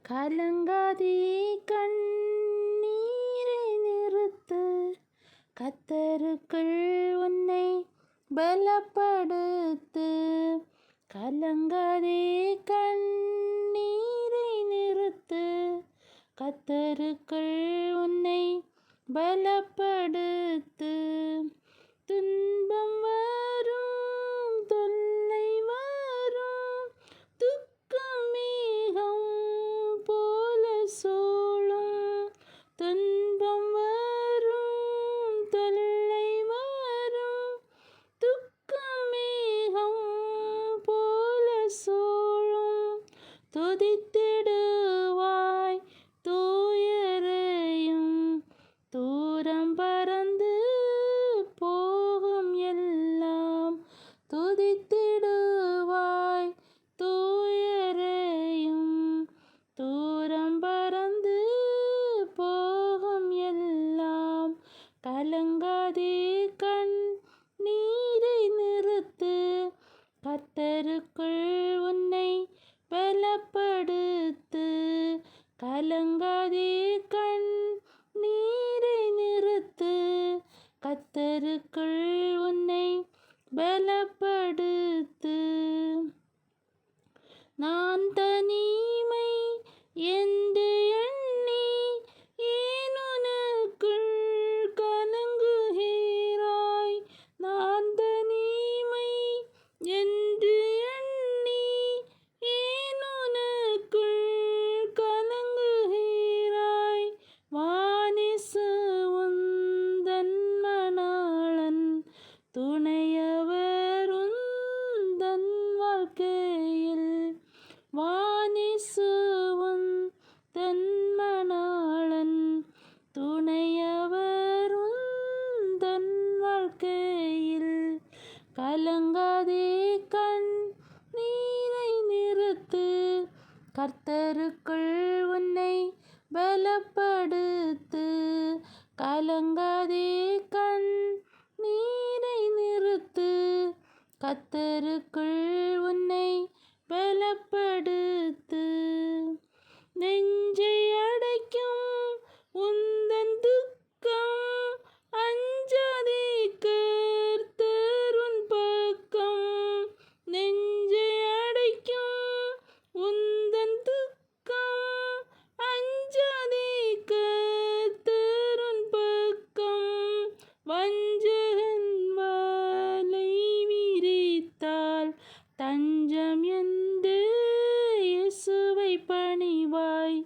கலங்காதே கண்ணீரை நிறுத்து, கர்த்தருக்குள் உன்னை பலப்படுத்து. கலங்காதே கண்ணீரை நிறுத்து, கர்த்தருக்குள் உன்னை பலப்படுத்து. துன்பம் வரும், தொல்லை வரும், துக்கம் மேகம் போல சூழும். துன்பம் வரும், தொல்லை வரும், துக்கம் மேகம் போல சூழும். துதித்திடுவாய் தூயரையும், தூரம் பறந்து போகும் எல்லாம். துதித்திடுவாய் தூயரையும், தூரம் பறந்து போகும் எல்லாம். கலங்காதே கண்ணீரை நிறுத்து, கர்த்தருக்குள் உன்னை பலப்படுத்து. கலங்காதே கண்ணீரை நிறுத்து, கர்த்தருக்குள் உன்னை பலப்படுத்து. நான் தனிமை என்று எண்ணி ஏன் உனக்குள் கலங்குகிறாய்? நான் தனிமை என்று எண்ணி ஏன் உனக்குள் கலங்குகிறாய்? வானேசு உந்தன் மணாளன், துணையவர் உந்தன் வாழ்க்கையில். வானேசு உந்தன் மணாளன், துணையவர் உந்தன் வாழ்க்கையில். கலங்காதே கண்ணீரை நிறுத்து, கர்த்தருக்குள் உன்னை பலப்படுத்து. கலங்காதே கண்ணீரை நிறுத்து, கர்த்தருக்குள் உன்னை பலப்படுத்து. நெஞ்சை அடைக்கும் உந்தன் துக்கம், அஞ்சாதே கர்த்தர் உன் பக்கம். நெஞ்சை அடைக்கும் உந்தன் துக்கம், அஞ்சாதே கர்த்தர் உன் பக்கம். வஞ்சகன் வலை விரித்தால் தஞ்சம் என்று இயேசுவை பணிவாய்.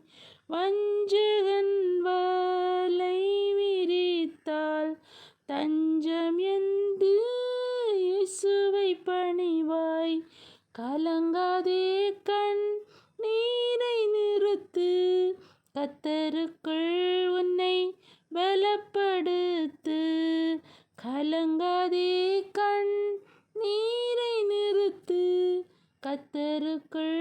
வஞ்சகன் வலை விரித்தால் தஞ்சம் என்று இயேசுவை பணிவாய். கலங்காதே கண்ணீரை நிறுத்து, கர்த்தருக்குள் உன்னை பலப்படுத்து. கலங்காதே கண்ணீரை நிறுத்து, கர்த்தருக்குள்